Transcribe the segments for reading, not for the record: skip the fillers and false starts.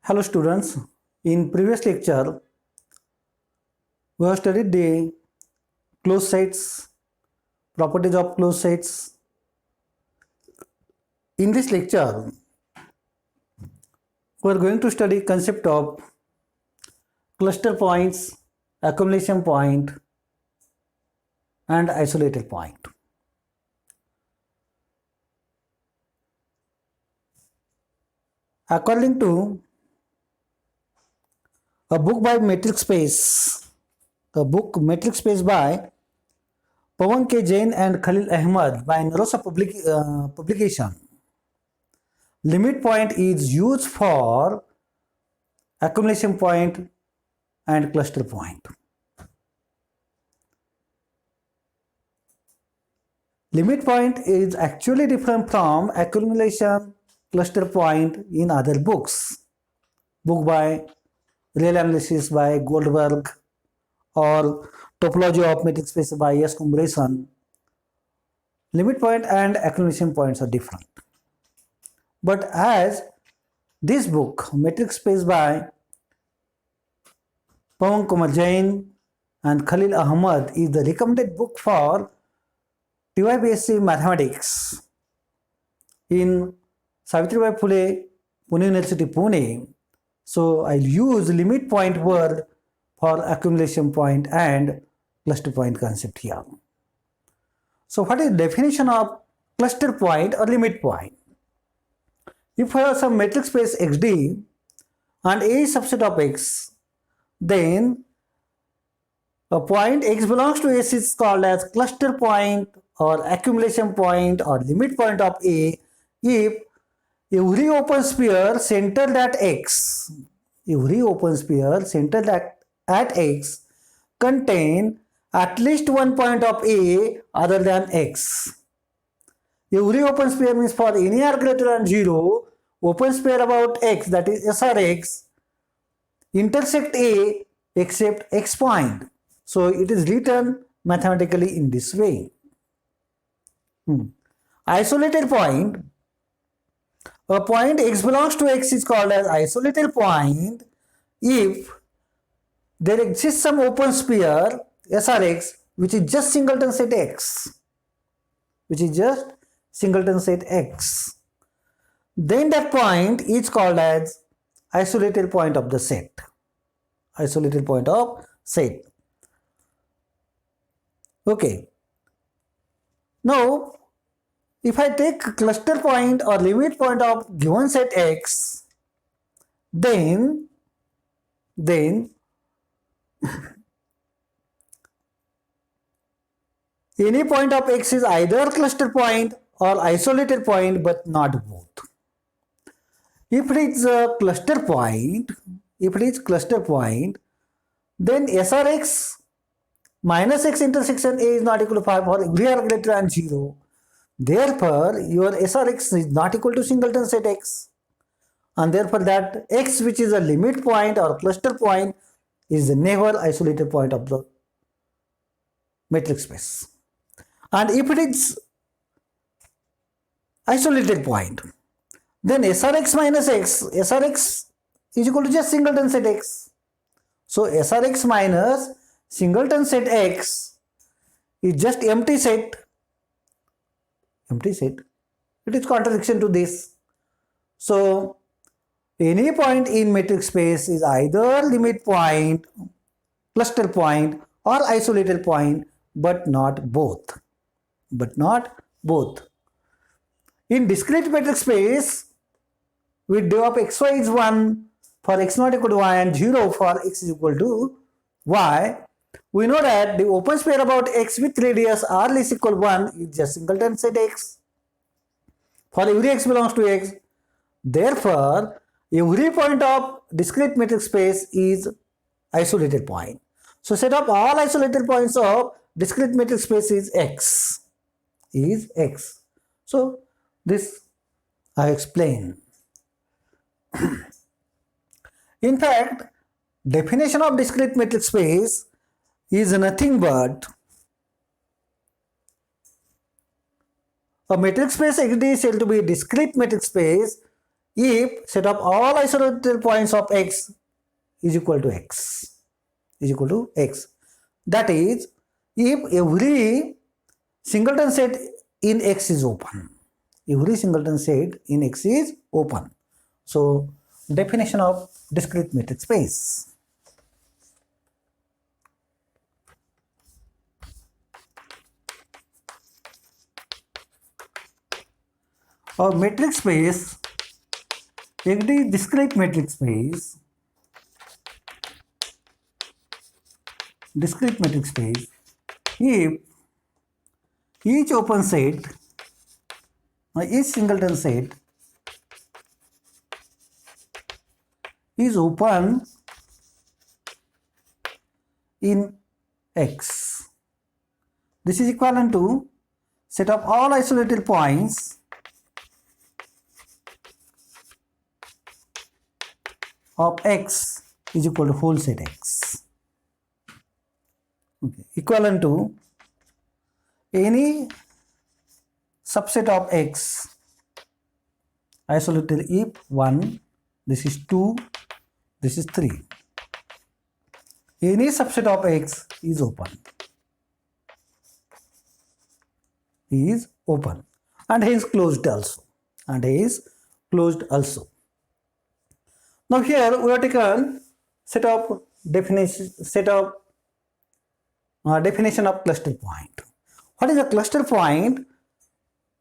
Hello students, in previous lecture we have studied the closed sets, properties of closed sets. In this lecture we are going to study concept of cluster points, accumulation point and isolated point. According to a book by Metric Space, by Pawan K. Jain and Khalil Ahmad by Narosa publication, limit point is used for accumulation point and cluster point. Limit point is actually different from accumulation cluster point in other books. Book by Real Analysis by Goldberg or Topology of Metric Space by S. Kumbresan. Limit point and accumulation points are different. But as this book, Metric Space by Pawan Kumar Jain and Khalil Ahmad, is the recommended book for TYPSC Mathematics in Savitribai Phule, Pune University, Pune. So I'll use limit point word for accumulation point and cluster point concept here. So what is the definition of cluster point or limit point? If I have some metric space XD and A is subset of X, then a point X belongs to S is called as cluster point or accumulation point or limit point of A if every open sphere centered at X, at X contain at least one point of A other than X. Every open sphere means for any r greater than 0, open sphere about X, that is SRX, intersect A except X point. So it is written mathematically in this way. Isolated point. A point X belongs to X is called as isolated point if there exists some open sphere SRX which is just singleton set X. Then that point is called as isolated point of the set. Okay. Now, if I take cluster point or limit point of given set X, then any point of X is either cluster point or isolated point but not both. If it is a cluster point, then SRX minus X intersection A is not equal to 5 for every r greater than 0. Therefore, your SRX is not equal to singleton set X. And therefore, that X which is a limit point or cluster point is never isolated point of the metric space. And if it is isolated point, then SRX minus X, SRX is equal to just singleton set X. So SRX minus singleton set X is just empty set. It is contradiction to this. So any point in metric space is either limit point, cluster point or isolated point but not both. In discrete metric space, with dou of xy is 1 for x not equal to y and 0 for x is equal to y, we know that the open sphere about x with radius r less equal 1 is just singleton set X. For every x belongs to X, therefore every point of discrete metric space is isolated point. So set of all isolated points of discrete metric space is X. So this I explain. In fact, definition of discrete metric space is nothing but a metric space XD is said to be discrete metric space if set of all isolated points of x is equal to x, that is, if every singleton set in x is open, so definition of discrete metric space. Or metric space, discrete metric space, if each open set, each singleton set is open in X. This is equivalent to set of all isolated points of X is equal to whole set X. Okay. Equivalent to any subset of X isolated if 1, this is 2, this is 3. Any subset of X is open. And hence closed also. Now here we have taken definition of cluster point. What is a cluster point?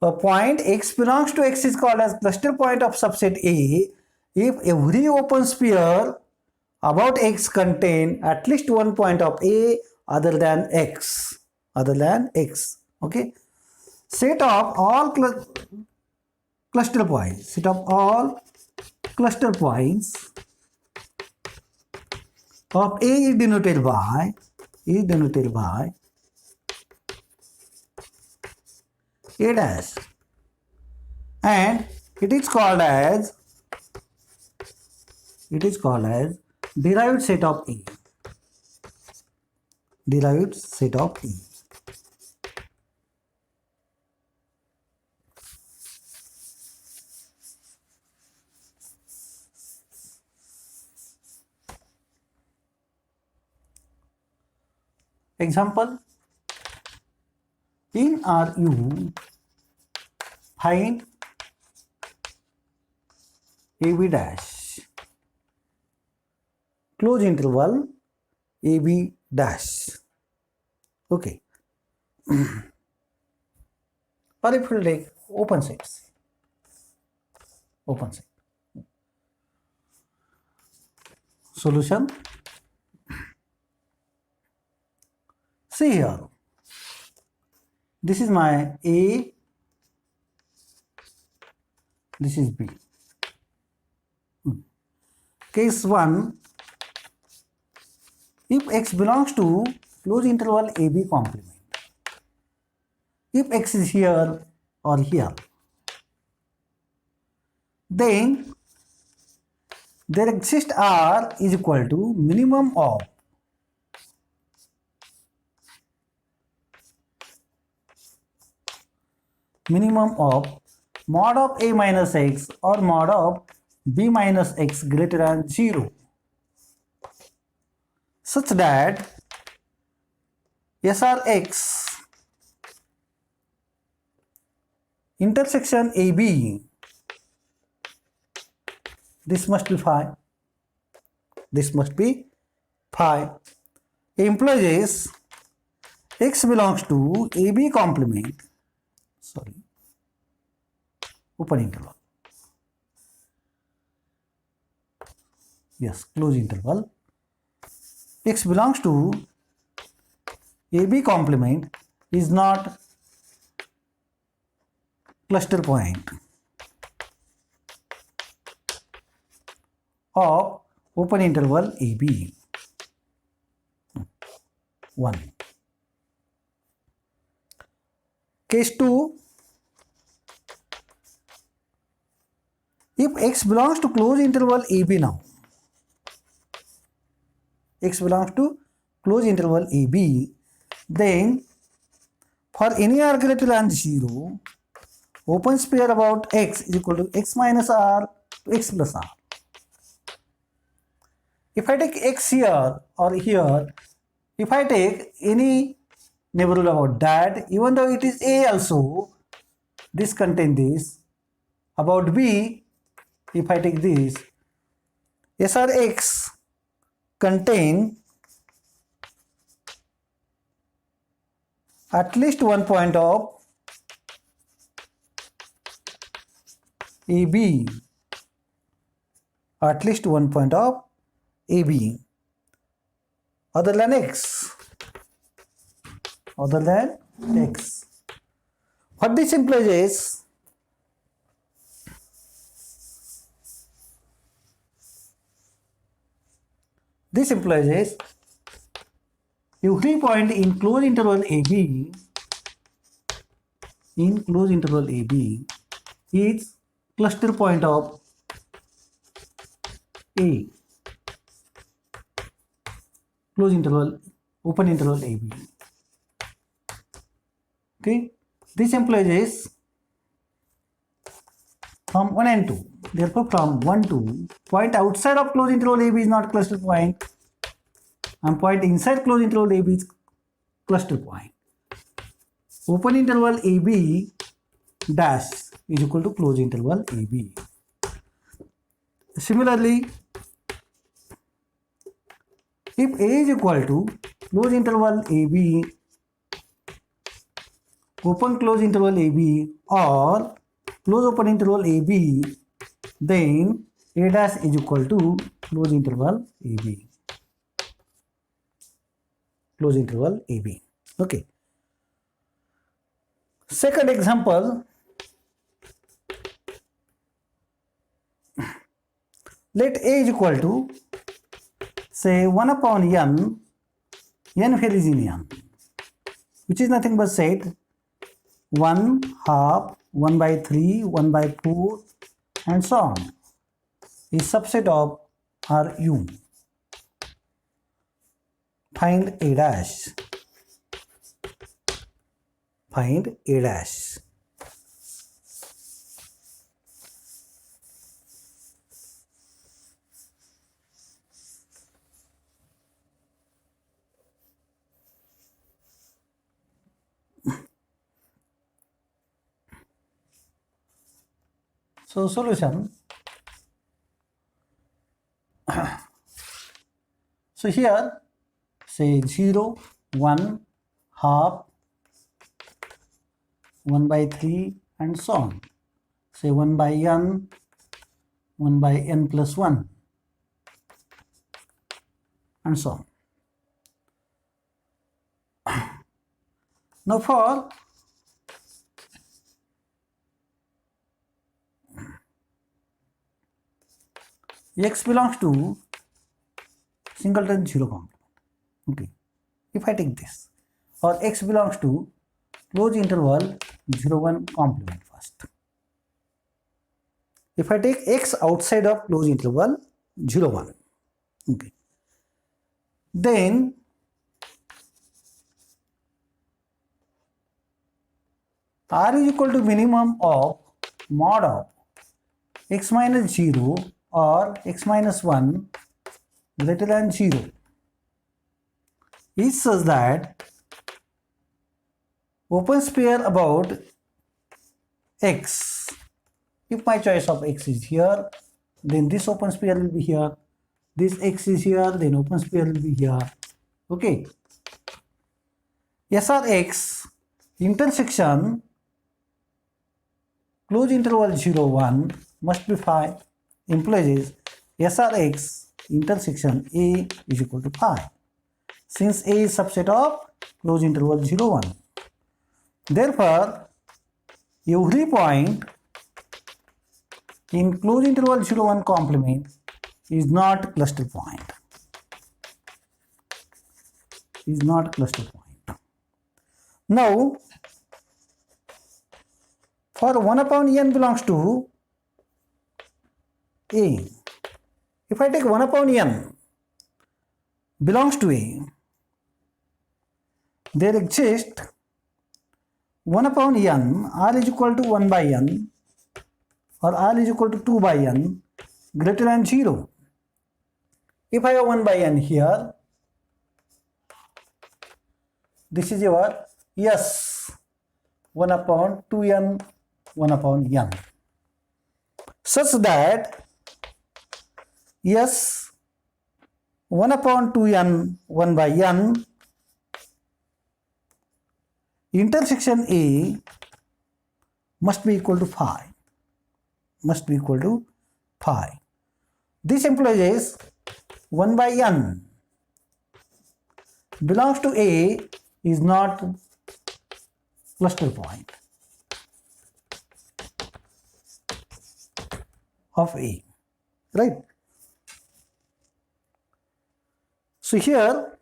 A point x belongs to X is called as cluster point of subset A if every open sphere about X contain at least one point of A other than X. Okay. Set of all cluster points of A is denoted by A dash, and it is called as derived set of E. Example, in RU, find AB dash, close interval AB dash. Okay. Or if you take open sets. Solution. See here, this is my A, this is B. Case 1, if X belongs to close interval AB complement, if X is here or here, then there exists R is equal to minimum of mod of A minus X or mod of B minus X greater than 0, such that SRX intersection AB, this must be phi, implies X belongs to AB complement, open interval, close interval, X belongs to AB complement is not cluster point of open interval AB. 1. Case 2, if X belongs to close interval AB now, then for any r greater than 0, open sphere about X is equal to X minus R to x plus r. If I take x here or here, if I take any neighborhood about that, even though it is a also, this contain this. About b, if I take this, s or x contain at least one point of AB, at least one point of AB other than x, other than x. What this implies is, every point in closed interval AB, is cluster point of A, closed interval, open interval AB. Okay, this implies from 1 and 2. Therefore, from 1 to point outside of closed interval AB is not cluster point, and point inside closed interval AB is cluster point. Open interval AB dash is equal to closed interval AB. Similarly, if A is equal to closed interval AB, open closed interval AB, or close open interval AB, then A dash is equal to close interval AB. Close interval AB. Okay. Second example, let A is equal to, say, 1 upon n varies in n, which is nothing but said 1 half, 1 by 3, 1 by 4, and so on, is subset of Ru. Find A dash. Find A dash. So solution. So here, say 0, 1, half, 1 by 3, and so on. Say 1 by n, 1 by n plus 1, and so on. Now for x belongs to singleton 0 complement. Okay. If I take this, or x belongs to closed interval 0, 1 complement first. If I take x outside of closed interval 0, 1, okay, then R is equal to minimum of mod of x minus 0 or x minus 1 greater than 0 is such that open sphere about x, if my choice of x is here, then this open sphere will be here, this x is here, then open sphere will be here. Okay, SRX intersection closed interval 0, 1 must be phi, implies SRX intersection A is equal to phi, since A is subset of closed interval 0, 1. Therefore, every point in closed interval 0, 1 complement is not cluster point. Is not cluster point. Now, for 1 upon n belongs to A. If I take 1 upon n belongs to A, there exists 1 upon n, R is equal to 1 by n, or R is equal to 2 by n, greater than 0. If I have 1 by n here, this is your S 1 upon 2n 1 upon n, such that S 1 upon 2n 1 by n intersection A must be equal to phi. This implies 1 by n belongs to A is not cluster point of A, right? So here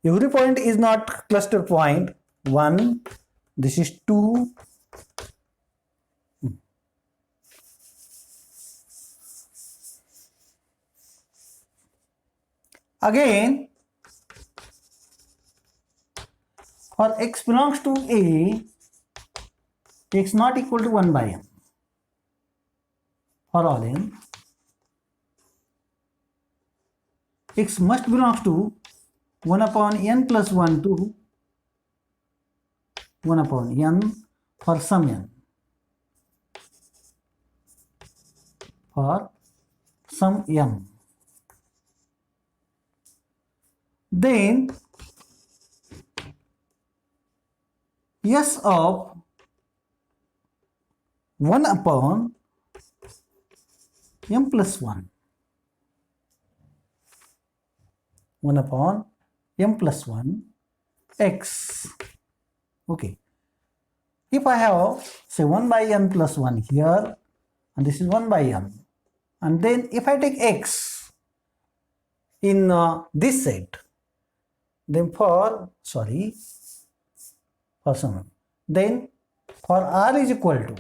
every point is not cluster point. 1, this is 2, again for x belongs to A, x not equal to 1 by n for all n, x must belongs to 1 upon n plus 1 to 1 upon n for some n. Then S of 1 upon m plus 1. 1 upon m plus 1 x. Okay. If I have say 1 by n plus 1 here, and this is 1 by n, and then if I take x in this set, then for then for r is equal to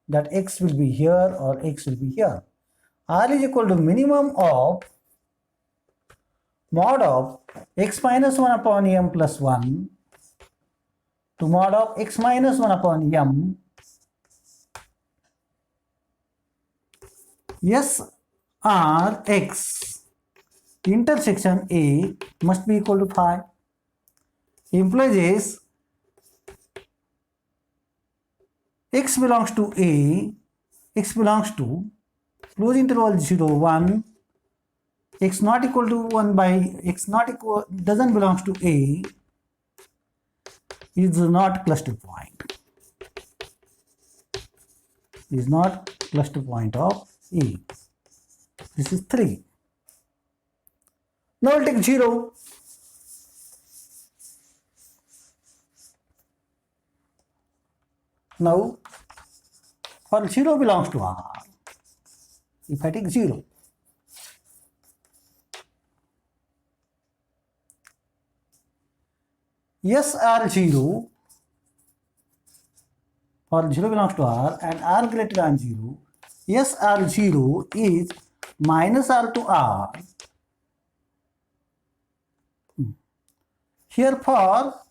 that x will be here or x will be here. R is equal to minimum of mod of x minus 1 upon m plus 1 to mod of x minus 1 upon m S R x intersection A must be equal to phi. Implies x belongs to A, x belongs to close interval 0 1, x not equal to 1 by x not equal doesn't belongs to A is not cluster point. Is not cluster point of A. This is 3. Now we'll take 0. Now for 0 belongs to R, if I take 0, S R 0 for 0 belongs to R and R greater than 0, S R 0 is minus R to R. Here for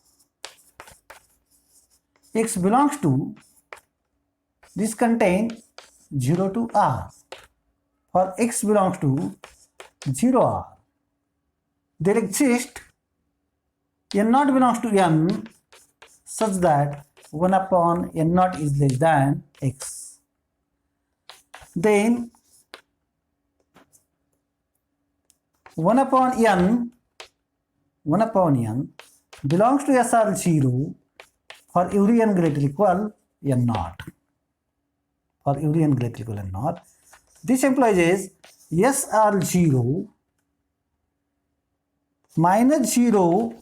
x belongs to, this contains 0 to R. For x belongs to 0 R, there exists n naught belongs to n such that 1 upon n naught is less than x. Then 1 upon n belongs to SR0 for every n greater equal n naught. For every n greater equal n naught. This implies SR0 minus 0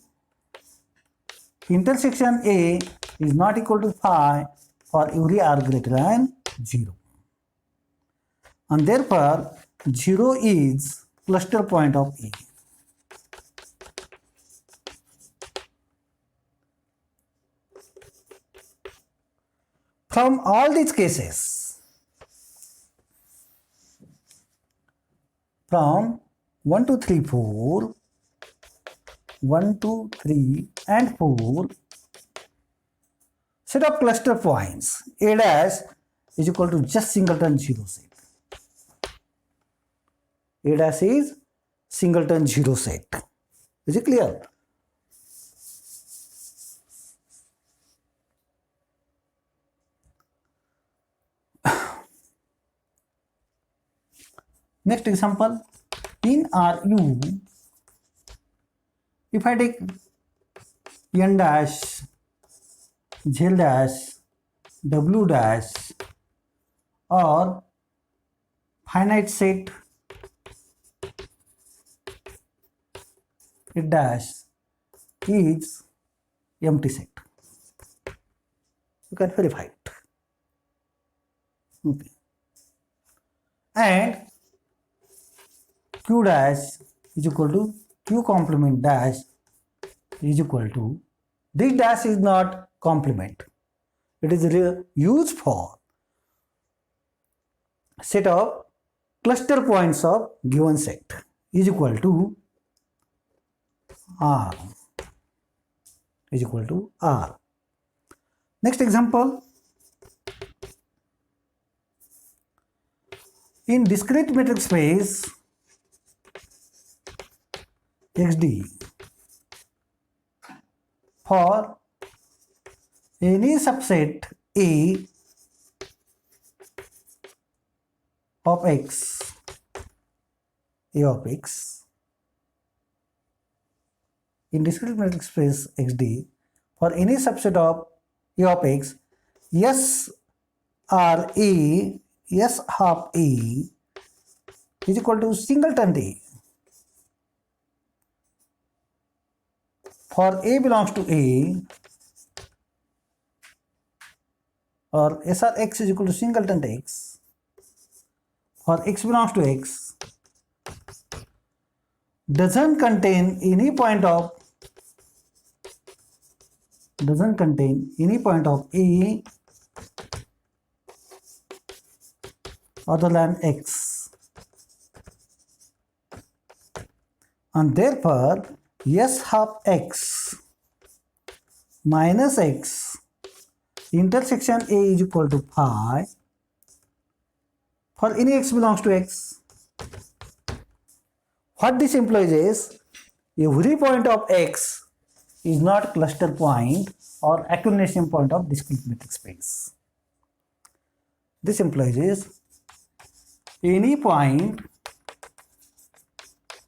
intersection A is not equal to phi for every r greater than 0. And therefore 0 is cluster point of A. From all these cases, from 1, 2, 3, 4, 1, 2, 3 and 4, set of cluster points A dash is equal to just singleton 0 set. A dash is singleton zero set. Is it clear? Next example, in RU, if I take N dash, Z dash, W dash or finite set A dash is empty set. You can verify it. Okay. And Q dash is equal to Q complement dash is equal to, this dash is not complement. It is used for set of cluster points of given set is equal to R is equal to R. Next example, in discrete metric space XD for any subset A of X, A of X, in discrete metric space XD for any subset of A of X, S R A, S half A is equal to singleton A. For A belongs to A, or SRX is equal to singleton X, for X belongs to X, doesn't contain any point of A other than X, and therefore S half X minus X intersection A is equal to phi for any X belongs to X. What this implies is every point of X is not cluster point or accumulation point of discrete metric space. This implies is any point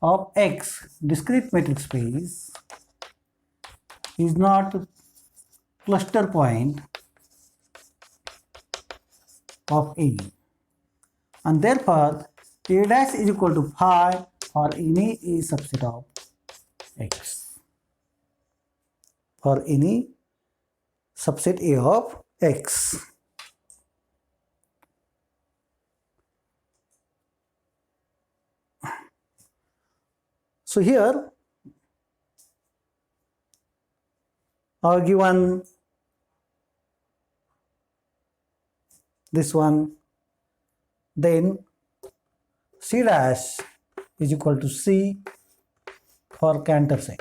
of X discrete metric space is not cluster point of A, and therefore A dash is equal to phi for any A subset of X, for any subset A of X. So here are given this one, then C dash is equal to C for Cantor set.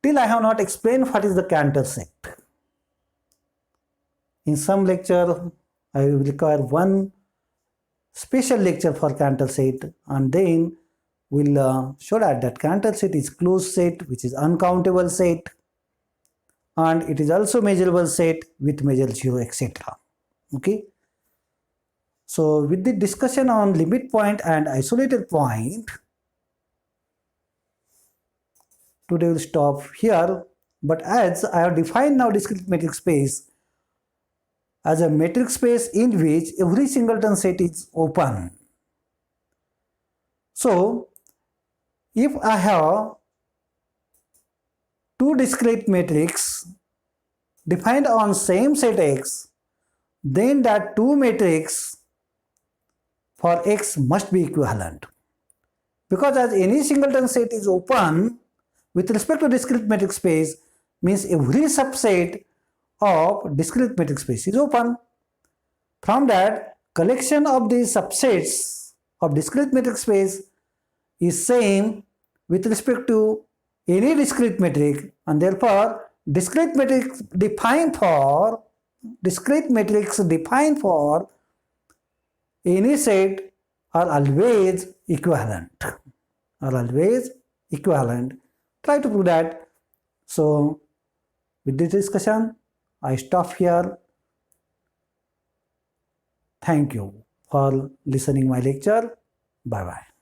Till I have not explained what is the Cantor set. In some lecture I will require one special lecture for Cantor set, and then we'll show that Cantor set is closed set, which is uncountable set, and it is also measurable set with measure 0, etc. Okay. So with the discussion on limit point and isolated point, today we'll stop here. But as I have defined now discrete metric space as a metric space in which every singleton set is open. So if I have two discrete matrices defined on same set X, then that two matrices for X must be equivalent, because as any singleton set is open with respect to discrete metric space means every subset of discrete metric space is open. From that, collection of the subsets of discrete metric space is same with respect to any discrete metric, and therefore discrete matrix defined for any set are always equivalent. Are always equivalent. Try to prove that. So with this discussion, I stop here. Thank you for listening my lecture. Bye bye.